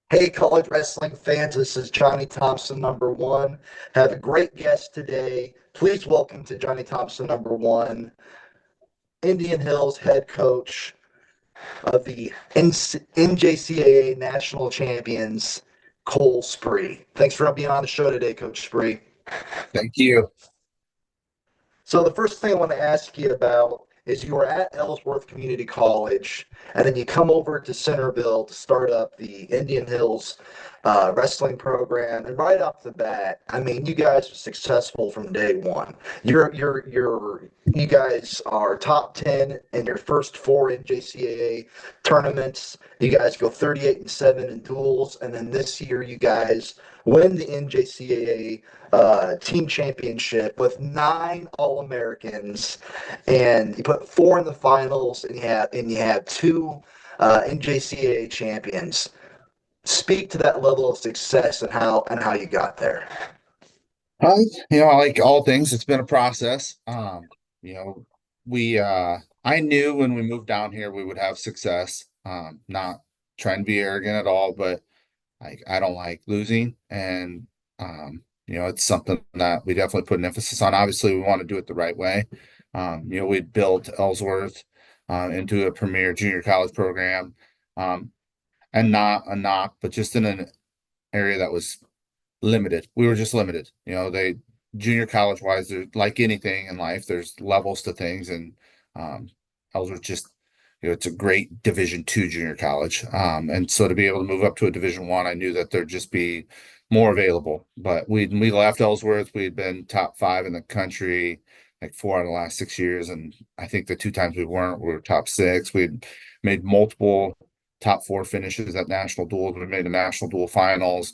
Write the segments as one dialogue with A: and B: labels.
A: Hey, college wrestling fans, this is Johnny Thompson, number one. Have a great guest today. Please welcome to Johnny Thompson, number one, Indian Hills head coach of the NJCAA National Champions, Cole Spree. Thanks for being on the show today, Coach Spree.
B: Thank you.
A: So the first thing I want to ask you about is you were at Ellsworth Community College, and then you come over to Centerville to start up the Indian Hills wrestling program. And right off the bat, I mean, you guys are successful from day one. You guys are top 10 in your first four NJCAA tournaments. You guys go 38-7 in duels, and then this year you guys win the NJCAA team championship with nine All Americans, and you put four in the finals, and you have two NJCAA champions. Speak to that level of success and how you got there.
B: Um, like all things, it's been a process. You know, I knew when we moved down here we would have success. Not trying to be arrogant at all, but I don't like losing, and it's something that we definitely put an emphasis on. Obviously, we want to do it the right way. We built Ellsworth into a premier junior college program, and not a knock, but just in an area that was limited. We were just limited. They junior college wise, there's like anything in life, there's levels to things, and um, Ellsworth just it's a great Division II junior college. And so to be able to move up to a Division I, I knew that there'd just be more available. But we left Ellsworth, we'd been top five in the country like four out of the last 6 years, and I think the two times we were top six. We'd made multiple top four finishes at national duels. We made the national dual finals.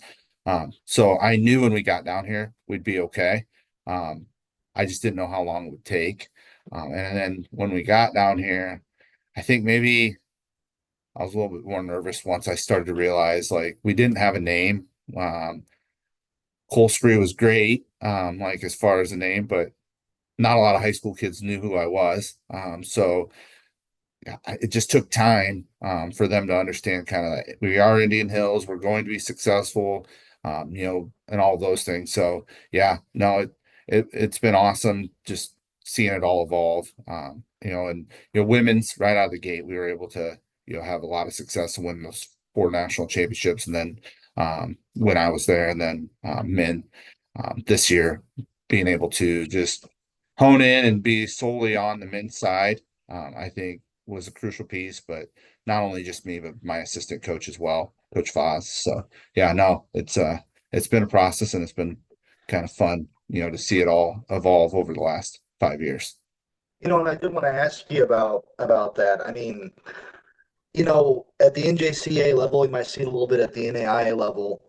B: So I knew when we got down here, we'd be okay. Um, I just didn't know how long it would take. And then when we got down here, I think maybe I was a little bit more nervous once I started to realize like we didn't have a name. Cole Spree was great, like as far as a name, but not a lot of high school kids knew who I was. So yeah, it just took time for them to understand kind of that we are Indian Hills, we're going to be successful, and all those things. So yeah, no, it's been awesome just seeing it all evolve. And women's right out of the gate, we were able to have a lot of success and win those four national championships, and then when I was there, and then men this year being able to just hone in and be solely on the men's side. I think was a crucial piece, but not only just me, but my assistant coach as well, Coach Foz. So yeah, no, it's been a process, and it's been kind of fun, to see it all evolve over the last 5 years.
A: And I did want to ask you about that. I mean, at the NJCAA level, you might see it a little bit at the NAIA level.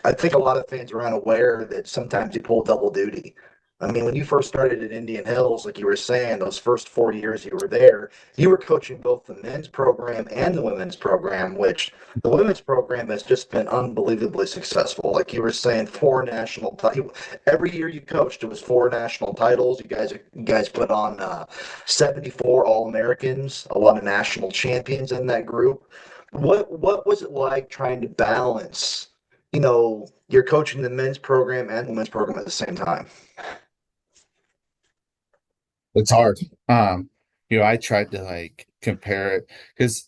A: I think a lot of fans are unaware that sometimes you pull double duty. I mean, when you first started at Indian Hills, like you were saying, those first 4 years you were there, you were coaching both the men's program and the women's program, which the women's program has just been unbelievably successful. Like you were saying, four national titles. Every year you coached, it was four national titles. You guys put on 74 All-Americans, a lot of national champions in that group. What was it like trying to balance, you're coaching the men's program and the women's program at the same time?
B: It's hard. I tried to like compare it because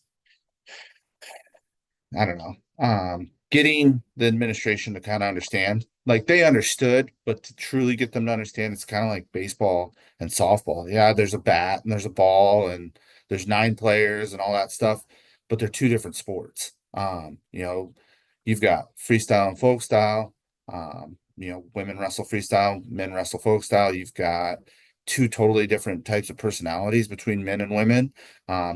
B: I don't know. Getting the administration to kind of understand, like they understood, but to truly get them to understand, it's kind of like baseball and softball. Yeah, there's a bat and there's a ball and there's nine players and all that stuff, but they're two different sports. You've got freestyle and folk style. Women wrestle freestyle, men wrestle folk style. You've got two totally different types of personalities between men and women.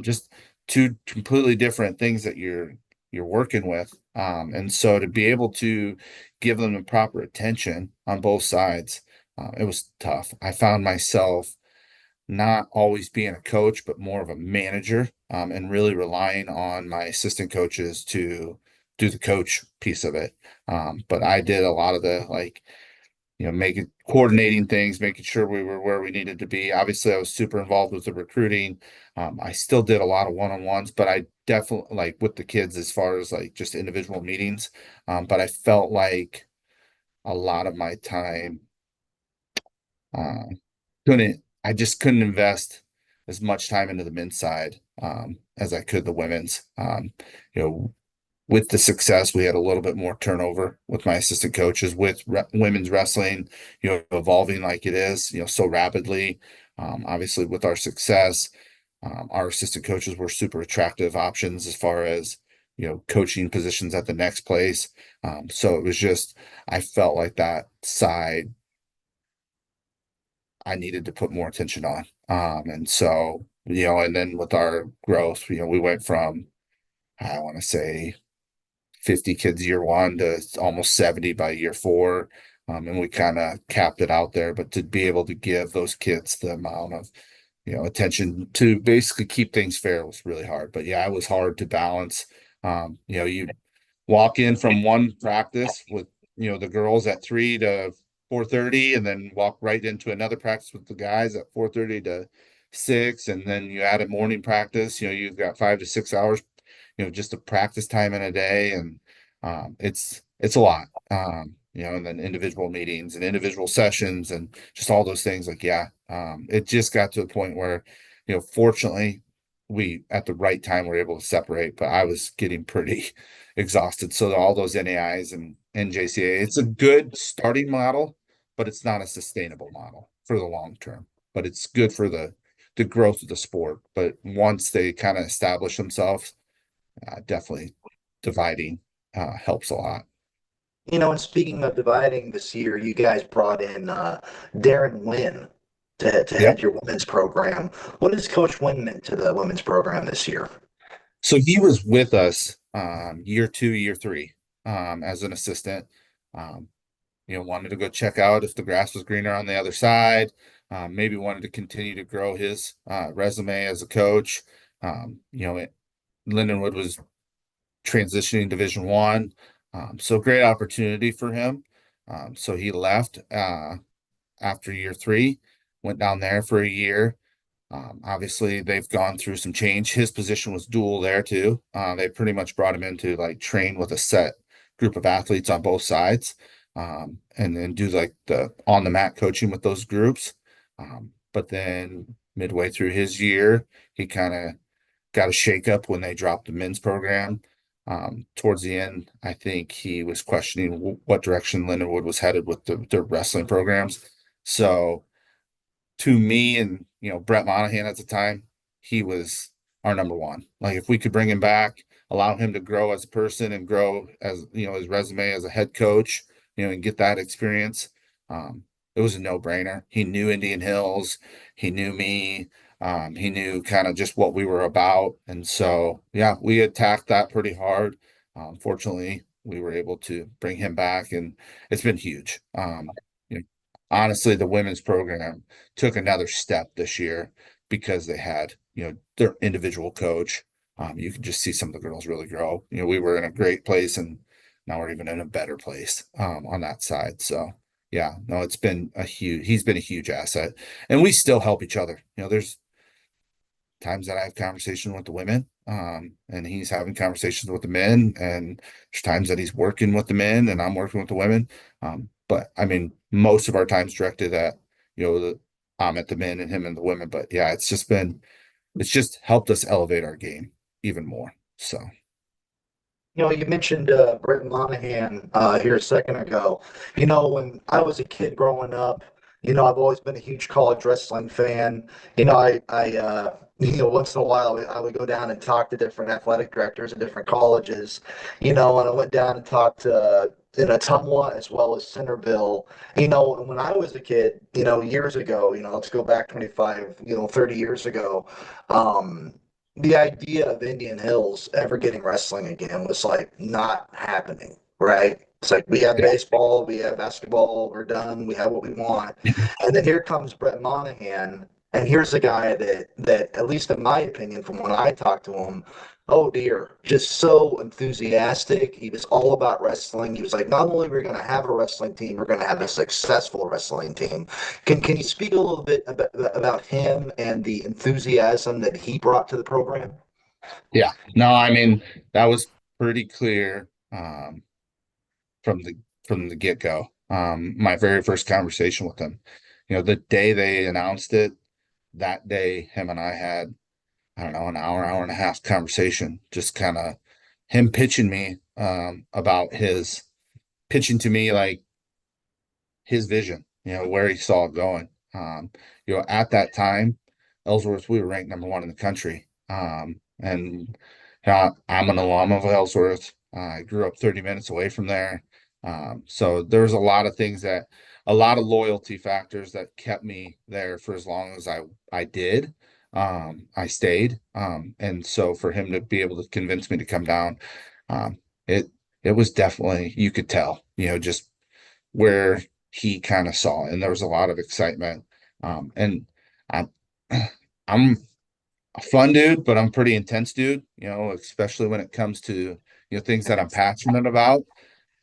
B: Just two completely different things that you're working with. And so to be able to give them the proper attention on both sides, it was tough. I found myself not always being a coach, but more of a manager, and really relying on my assistant coaches to do the coach piece of it. But I did a lot of the like, making coordinating things, making sure we were where we needed to be. Obviously, I was super involved with the recruiting. I still did a lot of one-on-ones, but I definitely like with the kids as far as like just individual meetings. But I felt like a lot of my time uh, I just couldn't invest as much time into the men's side as I could the women's. You know, with the success, we had a little bit more turnover with my assistant coaches with women's wrestling, evolving like it is, so rapidly. Obviously, with our success, our assistant coaches were super attractive options as far as, coaching positions at the next place. So it was just, I felt like that side I needed to put more attention on. And so, and then with our growth, we went from, I want to say 50 kids year one to almost 70 by year four. And we kind of capped it out there, but to be able to give those kids the amount of, attention to basically keep things fair was really hard. But yeah, it was hard to balance. You walk in from one practice with, the girls at 3 to 4:30, and then walk right into another practice with the guys at 4:30 to 6. And then you add a morning practice, you've got 5 to 6 hours, just a practice time in a day. And it's a lot. And then individual meetings and individual sessions and just all those things. Like, yeah, it just got to a point where, fortunately, we at the right time were able to separate, but I was getting pretty exhausted. So all those NAIs and NJCAA, it's a good starting model, but it's not a sustainable model for the long term. But it's good for the growth of the sport. But once they kind of establish themselves, definitely dividing helps a lot.
A: And speaking of dividing this year, you guys brought in Darren Wynn to
B: Yep.
A: head your women's program. What has Coach Wynn meant to the women's program this year?
B: So he was with us year two, year three, as an assistant. Um, wanted to go check out if the grass was greener on the other side. Maybe wanted to continue to grow his resume as a coach. Lindenwood was transitioning Division One, so great opportunity for him. So he left after year three, went down there for a year. Obviously, they've gone through some change. His position was dual there too. They pretty much brought him in to like train with a set group of athletes on both sides, and then do like the on the mat coaching with those groups. But then midway through his year, he kind of got a shakeup when they dropped the men's program. Towards the end, I think he was questioning what direction Lindenwood was headed with their wrestling programs. So to me and Brett Monahan at the time, he was our number one. Like if we could bring him back, allow him to grow as a person and grow as his resume as a head coach, and get that experience. It was a no-brainer. He knew Indian Hills, he knew me, he knew kind of just what we were about. And so yeah, we attacked that pretty hard. Fortunately, we were able to bring him back and it's been huge. You know, honestly, the women's program took another step this year because they had, their individual coach. You can just see some of the girls really grow. We were in a great place and now we're even in a better place on that side. So yeah, no, he's been a huge asset and we still help each other. There's times that I have conversation with the women, and he's having conversations with the men, and there's times that he's working with the men and I'm working with the women. But I mean, most of our time's directed at, I'm at the men and him and the women. But yeah, it's just helped us elevate our game even more. So
A: You mentioned Brett Monahan here a second ago. When I was a kid growing up, I've always been a huge college wrestling fan. Once in a while I would go down and talk to different athletic directors at different colleges, and I went down and talked to in Ottumwa as well as Centerville. When I was a kid, years ago, let's go back 25, 30 years ago. The idea of Indian Hills ever getting wrestling again was like not happening, right? It's like we have
B: yeah,
A: baseball, we have basketball, we're done, we have what we want. And then here comes Brett Monahan, And here's a guy that at least in my opinion, from when I talked to him, oh dear, just so enthusiastic. He was all about wrestling. He was like, not only we're going to have a wrestling team, we're going to have a successful wrestling team. Can you speak a little bit about him and the enthusiasm that he brought to the program?
B: Yeah, no, I mean that was pretty clear from the get-go. My very first conversation with him, the day they announced it, that day him and I had, I don't know, an hour and a half conversation, just kind of him pitching me about his pitching to me like his vision, where he saw it going. At that time, Ellsworth, we were ranked number one in the country. And I'm an alum of Ellsworth. I grew up 30 minutes away from there. So there was a lot of things a lot of loyalty factors that kept me there for as long as I did. I stayed. And so for him to be able to convince me to come down, um, it it was definitely, you could tell, just where he kind of saw it. And there was a lot of excitement. And I'm I'm a fun dude, but I'm pretty intense dude, especially when it comes to, things that I'm passionate about.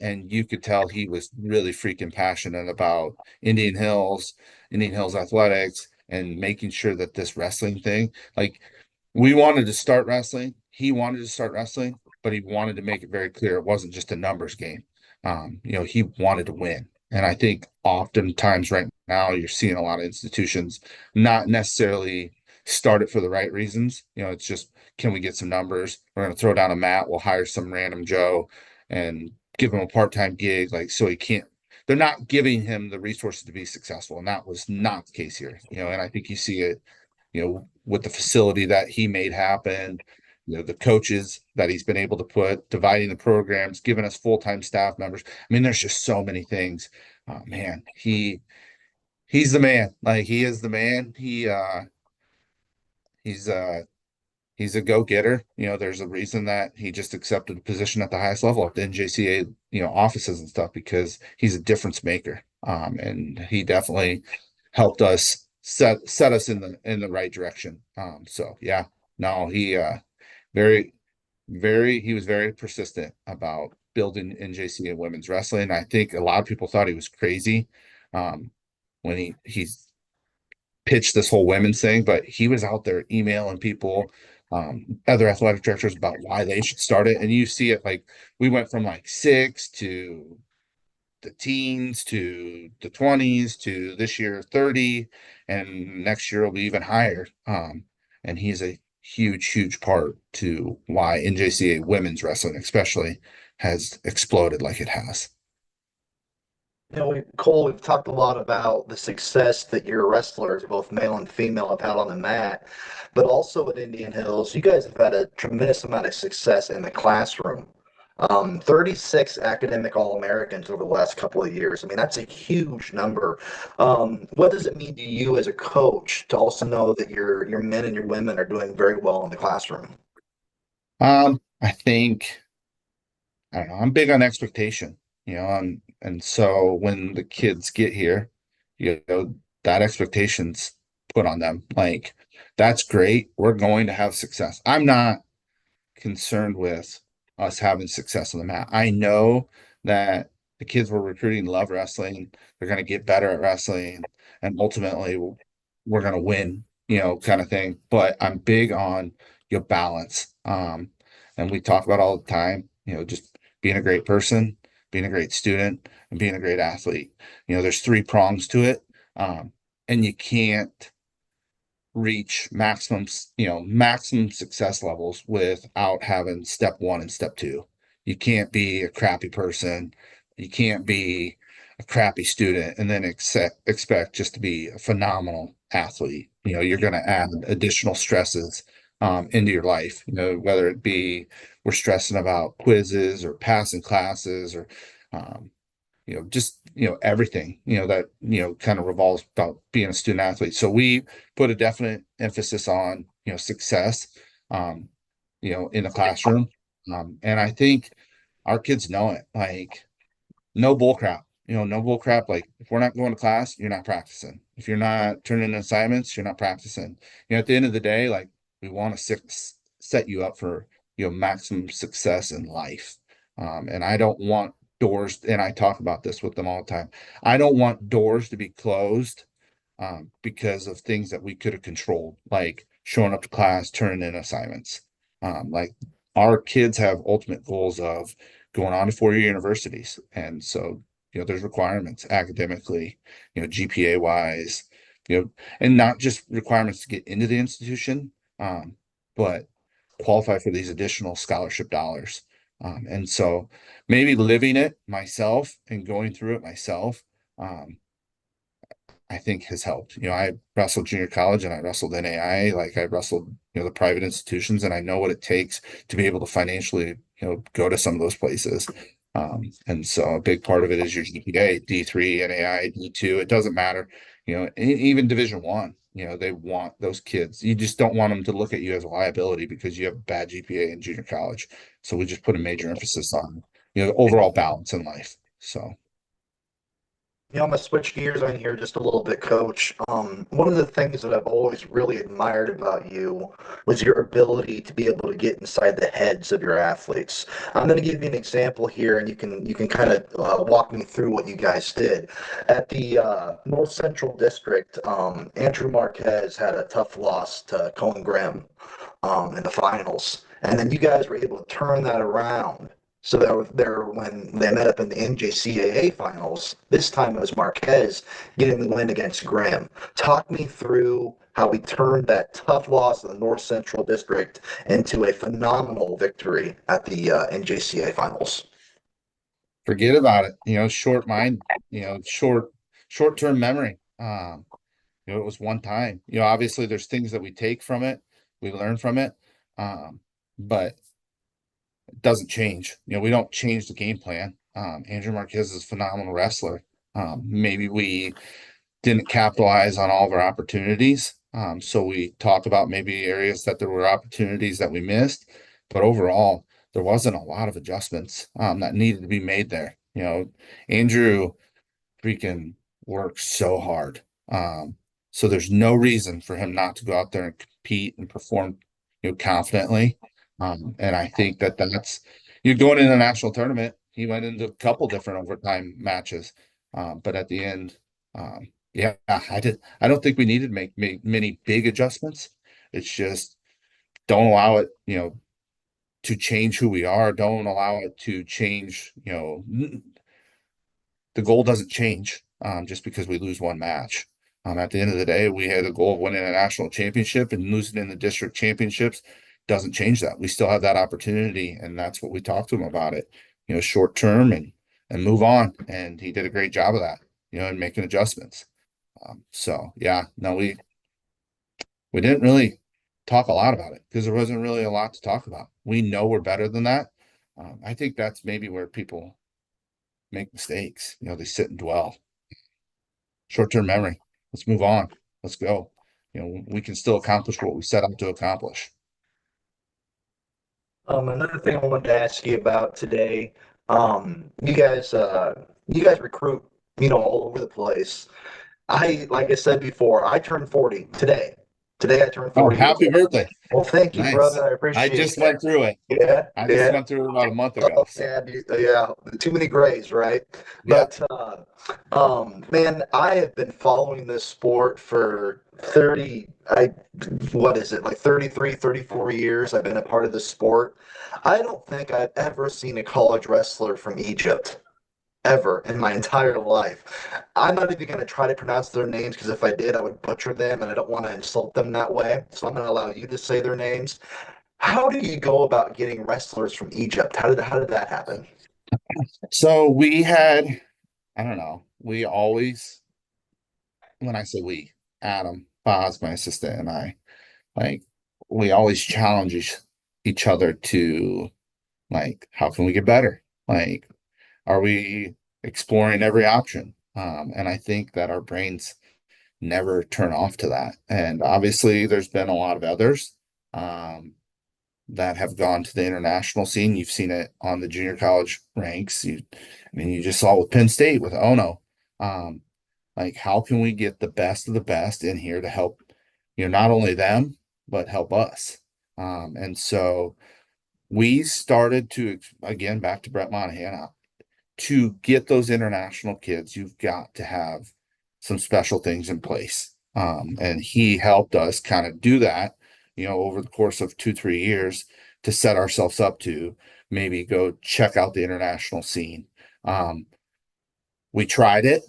B: And you could tell he was really freaking passionate about Indian Hills, Indian Hills athletics, and making sure that this wrestling thing, like we wanted to start wrestling, he wanted to start wrestling, but he wanted to make it very clear it wasn't just a numbers game. He wanted to win. And I think oftentimes right now you're seeing a lot of institutions not necessarily start it for the right reasons. It's just, can we get some numbers? We're going to throw down a mat. We'll hire some random Joe and give him a part-time gig. Like, so he can't, they're not giving him the resources to be successful. And that was not the case here, and I think you see it, with the facility that he made happen, the coaches that he's been able to put, dividing the programs, giving us full-time staff members. I mean, there's just so many things. Man, he's the man. Like he is the man. He's he's a go-getter. There's a reason that he just accepted a position at the highest level at the NJCAA, offices and stuff because he's a difference maker. And he definitely helped us set us in the right direction. So yeah, no, he very he was very persistent about building NJCAA women's wrestling. I think a lot of people thought he was crazy um, when he's pitched this whole women's thing, but he was out there emailing people, other athletic directors about why they should start it. And you see it like we went from like six to the teens to the 20s to this year 30, and next year will be even higher. And he's a huge part to why NJCAA women's wrestling, especially, has exploded like it has.
A: Cole, we've talked a lot about the success that your wrestlers, both male and female, have had on the mat, but also at Indian Hills, you guys have had a tremendous amount of success in the classroom. 36 academic All-Americans over the last couple of years. I mean, that's a huge number. What does it mean to you as a coach to also know that your men and your women are doing very well in the classroom?
B: I think I don't know. I'm big on expectation, and so when the kids get here, that expectation's put on them. Like, that's great. We're going to have success. I'm not concerned with us having success on the mat. I know that the kids we're recruiting love wrestling. They're going to get better at wrestling, and ultimately we're going to win, kind of thing. But I'm big on your balance. And we talk about all the time, just being a great person, being a great student, and being a great athlete. There's three prongs to it. And you can't reach maximum success levels without having step one and step two. You can't be a crappy person. You can't be a crappy student and then expect just to be a phenomenal athlete. You're going to add additional stresses into your life, whether it be we're stressing about quizzes or passing classes or um, just everything that kind of revolves about being a student athlete. So we put a definite emphasis on success, um, in the classroom, and I think our kids know it. Like, no bull crap. no bull crap. Like if we're not going to class, you're not practicing. If you're not turning in assignments, you're not practicing. At the end of the day, like we want to set you up for, maximum success in life. And I don't want doors, and I talk about this with them all the time. I don't want doors to be closed because of things that we could have controlled, like showing up to class, turning in assignments. Like our kids have ultimate goals of going on to four-year universities. And so, there's requirements academically, GPA wise, and not just requirements to get into the institution, but qualify for these additional scholarship dollars. And so maybe living it myself and going through it myself, um, I think has helped. I wrestled junior college and I wrestled NAI, like I wrestled, the private institutions, and I know what it takes to be able to financially, go to some of those places. And so a big part of it is your GPA, D3, NAI, D2. It doesn't matter, even Division One. They want those kids. You just don't want them to look at you as a liability because you have a bad GPA in junior college. So we just put a major emphasis on, the overall balance in life. So.
A: I'm gonna switch gears on here just a little bit, Coach. One of the things that I've always really admired about you was your ability to be able to get inside the heads of your athletes. I'm gonna give you an example here, and you can kind of walk me through what you guys did at the North Central District. Andrew Marquez had a tough loss to Cohen Graham in the finals, and then you guys were able to turn that around. So there when they met up in the NJCAA finals. This time it was Marquez getting the win against Graham. Talk me through how we turned that tough loss in the North Central District into a phenomenal victory at the NJCAA finals.
B: Forget about it. Short mind, short-term memory. It was one time. Obviously there's things that we take from it, we learn from it, but it doesn't change. We don't change the game plan. Andrew Marquez is a phenomenal wrestler. Maybe we didn't capitalize on all of our opportunities. So we talk about maybe areas that there were opportunities that we missed, but overall, there wasn't a lot of adjustments that needed to be made there. Andrew freaking works so hard. So there's no reason for him not to go out there and compete and perform, confidently. And I think that that's you're going in a national tournament. He went into a couple different overtime matches, but at the end, yeah, I did. I don't think we needed to make many big adjustments. It's just don't allow it, to change who we are. Don't allow it to change, the goal doesn't change just because we lose one match. At the end of the day, we had a goal of winning a national championship, and losing in the district championships doesn't change that. We still have that opportunity, and that's what we talked to him about it. Short term and move on. And he did a great job of that. And making adjustments. So yeah, no, we didn't really talk a lot about it because there wasn't really a lot to talk about. We know we're better than that. I think that's maybe where people make mistakes. They sit and dwell. Short-term memory. Let's move on. Let's go. We can still accomplish what we set out to accomplish.
A: Another thing I wanted to ask you about today, you guys recruit, all over the place. Like I said before, I turned 40 today. Today I turned
B: Oh,
A: 40 years
B: happy
A: old.
B: birthday.
A: Well, thank you,
B: Nice.
A: brother. I
B: I
A: appreciate
B: just
A: that.
B: went through it.
A: Yeah,
B: I just
A: yeah.
B: went through it about a month ago.
A: Oh
B: So
A: man, yeah, too many grays, right?
B: yeah.
A: But man, I have been following this sport for 30, what is it, like 33, 34 years. I've been a part of the sport. I don't think I've ever seen a college wrestler from Egypt. Ever in my entire life. I'm not even going to try to pronounce their names because if I did, I would butcher them and I don't want to insult them that way. So I'm going to allow you to say their names. How do you go about getting wrestlers from Egypt? How did that happen?
B: So we had, I don't know, we always, when I say we, Adam, Boz, my assistant, and I, like, we always challenge each other to, like, how can we get better? Like, are we exploring every option? And I think that our brains never turn off to that. And obviously, there's been a lot of others. Um, that have gone to the international scene. You've seen it on the junior college ranks. You just saw it with Penn State with Ono. Um, like, how can we get the best of the best in here to help, not only them, but help us? And so we started to, again, back to Brett Monahan, to get those international kids, you've got to have some special things in place. And he helped us kind of do that, over the course of 2, 3 years to set ourselves up to maybe go check out the international scene. Um, we tried it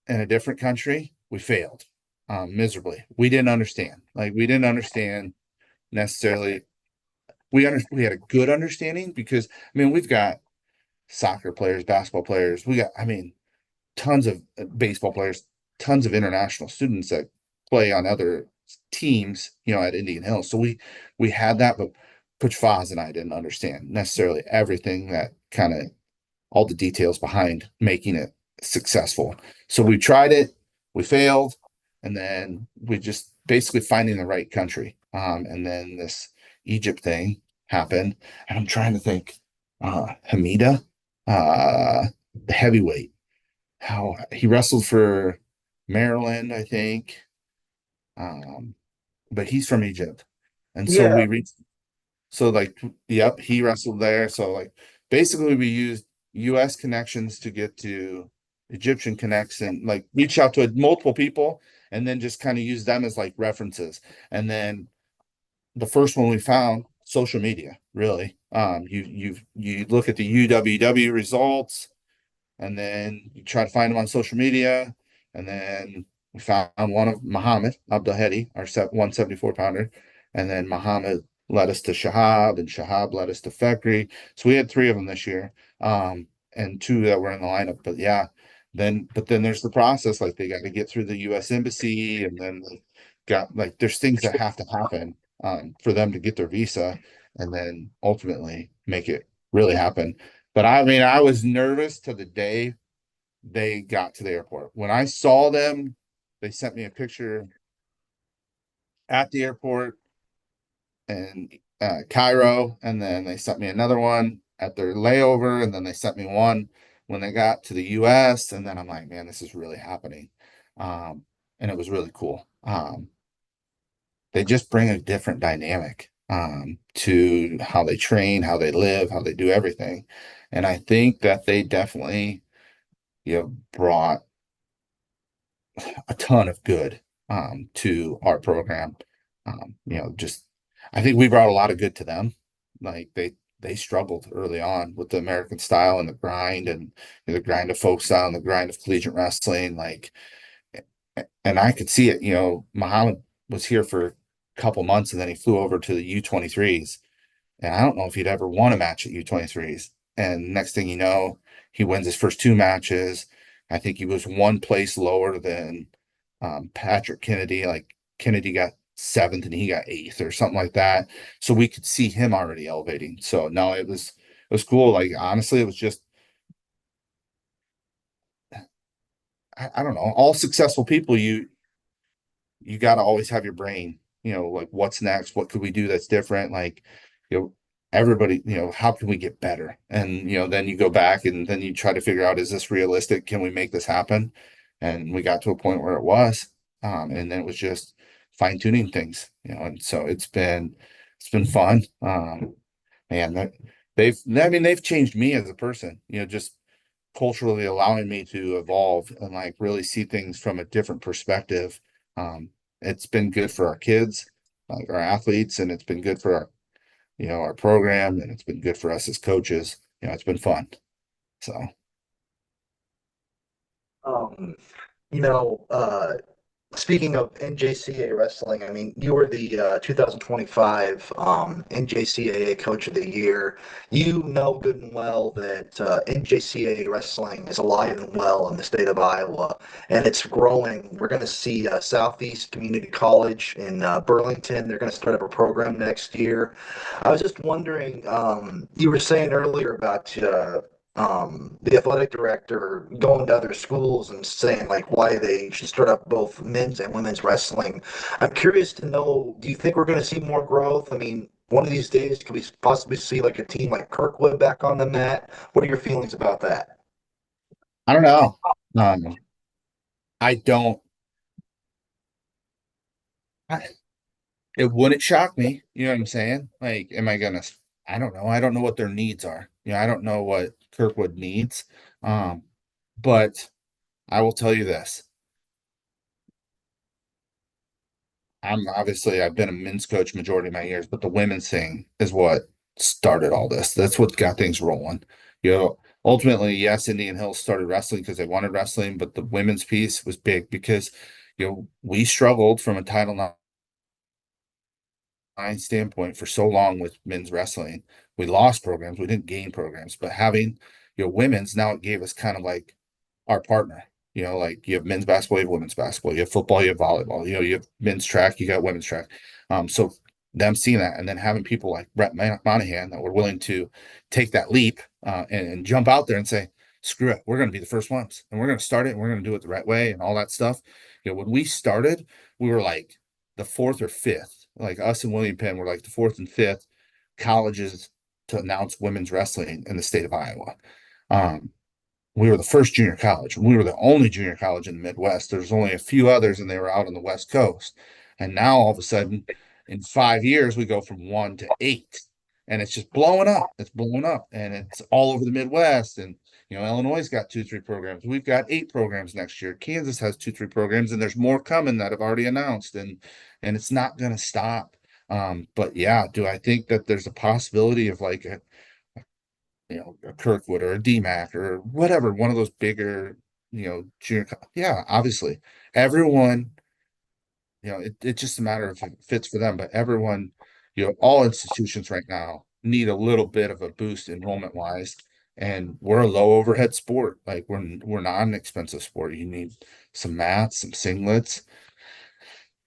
B: in a different country. We failed miserably. We didn't understand necessarily. We had a good understanding because we've got soccer players, basketball players. We got, tons of baseball players, tons of international students that play on other teams, at Indian Hills. So we had that, but Coach Foz and I didn't understand necessarily everything that kind of all the details behind making it successful. So we tried it, we failed, and then we just basically finding the right country. And then this Egypt thing happened, and I'm trying to think, Hamida, the heavyweight, how he wrestled for Maryland, I think. But he's from Egypt. And so
A: Yeah,
B: we reached, so like, yep, he wrestled there. So like basically we used US connections to get to Egyptian connects and like reach out to multiple people and then just kind of use them as like references. And then the first one we found, social media, really. You look at the UWW results, and then you try to find him on social media. And then we found one of Muhammad Abdelhadi, our 174 pounder. And then Muhammad led us to Shahab, and Shahab led us to Fekri. So we had three of them this year, and two that were in the lineup. But yeah, but then there's the process. Like they got to get through the U.S. embassy, and then they got like there's things that have to happen for them to get their visa, and then ultimately make it really happen. But I was nervous to the day they got to the airport. When I saw them, they sent me a picture at the airport in Cairo, and then they sent me another one at their layover, and then they sent me one when they got to the US. And then I'm like, man, this is really happening. Um, and it was really cool. They just bring a different dynamic to how they train, how they live, how they do everything. And I think that they definitely brought a ton of good to our program. Just I think we brought a lot of good to them. Like they struggled early on with the American style and the grind and the grind of folk style and the grind of collegiate wrestling. Like, and I could see it. Muhammad was here for a couple months and then he flew over to the U23s. And I don't know if he'd ever won a match at U23s. And next thing you know, he wins his first two matches. I think he was one place lower than Patrick Kennedy. Like Kennedy got seventh and he got eighth or something like that. So we could see him already elevating. So no, it was cool. Like honestly, it was just I don't know. All successful people, you got to always have your brain, like what's next? What could we do that's different? Like, everybody, how can we get better? And, then you go back and then you try to figure out, is this realistic? Can we make this happen? And we got to a point where it was. And then it was just fine tuning things, and so it's been fun. Man, they've changed me as a person, just culturally allowing me to evolve and like really see things from a different perspective. It's been good for our kids, like our athletes, and it's been good for our program, and it's been good for us as coaches. It's been fun. So
A: um, you know, speaking of NJCAA wrestling, I mean, you were the 2025 NJCAA Coach of the Year. You know good and well that NJCAA wrestling is alive and well in the state of Iowa, and it's growing. We're going to see Southeast Community College in Burlington. They're going to start up a program next year. I was just wondering, you were saying earlier about the athletic director going to other schools and saying like why they should start up both men's and women's wrestling. I'm curious to know, do you think we're going to see more growth? I mean, one of these days, could we possibly see like a team like Kirkwood back on the mat? What are your feelings about that?
B: I don't know. Um, I don't. I, it wouldn't shock me. You know what I'm saying? Like, am I gonna? I don't know. I don't know what their needs are. I don't know what Kirkwood needs. Um, but I will tell you this. I've been a men's coach majority of my years, but the women's thing is what started all this. That's what got things rolling. Ultimately, yes, Indian Hills started wrestling because they wanted wrestling, but the women's piece was big because we struggled from a Title IX standpoint for so long with men's wrestling. We lost programs, we didn't gain programs, but having women's now it gave us kind of like our partner. Like you have men's basketball, you have women's basketball, you have football, you have volleyball, you have men's track, you got women's track. So them seeing that and then having people like Brett Monahan that were willing to take that leap and jump out there and say, screw it, we're going to be the first ones and we're going to start it and we're going to do it the right way and all that stuff. When we started, we were like the fourth or fifth, like us and William Penn were like the fourth and fifth colleges to announce women's wrestling in the state of Iowa. Um, we were the first junior college. We were the only junior college in the Midwest. There's only a few others, and they were out on the West Coast. And now all of a sudden, in 5 years, we go from one to eight, and it's just blowing up. It's blowing up, and it's all over the Midwest. And Illinois got 2, 3 programs. We've got 8 programs next year. Kansas has 2, 3 programs, and there's more coming that have already announced, and it's not going to stop. But yeah, do I think that there's a possibility of like a Kirkwood or a DMAC or whatever, one of those bigger, junior. Yeah, obviously, everyone, it's just a matter of if it fits for them. But everyone, all institutions right now need a little bit of a boost enrollment wise. And we're a low overhead sport. Like we're not an expensive sport. You need some mats, some singlets.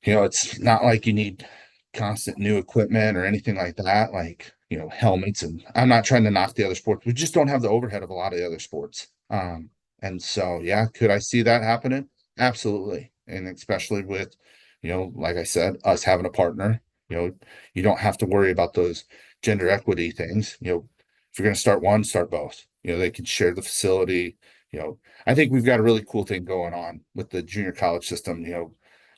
B: It's not like you need constant new equipment or anything like that, like, helmets. And I'm not trying to knock the other sports. We just don't have the overhead of a lot of the other sports. And so, yeah, could I see that happening? Absolutely. And especially with, like I said, us having a partner, you don't have to worry about those gender equity things. If you're going to start one, start both. They can share the facility. I think we've got a really cool thing going on with the junior college system.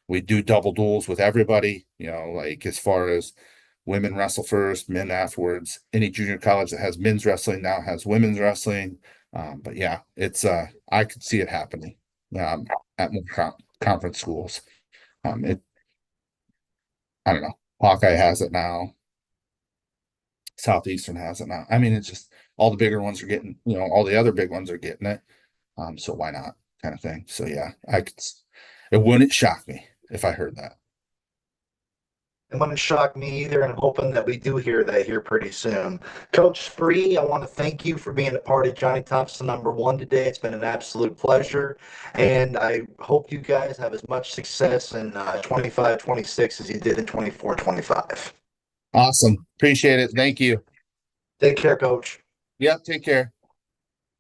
B: We do double duels with everybody, like as far as women wrestle first, men afterwards. Any junior college that has men's wrestling now has women's wrestling. But yeah, I could see it happening at more conference schools. It I don't know. Hawkeye has it now. Southeastern has it now. I mean, it's just all the bigger ones are getting, all the other big ones are getting it. So why not, kind of thing. So yeah, it wouldn't shock me if I heard that.
A: It wouldn't shock me either, and I'm hoping that we do hear that here pretty soon. Coach Spree, I want to thank you for being a part of Johnny Thompson #1 today. It's been an absolute pleasure, and I hope you guys have as much success in 25, 26 as you did in 24, 25.
B: Awesome. Appreciate it. Thank you.
A: Take care, Coach.
B: Yep. Take care.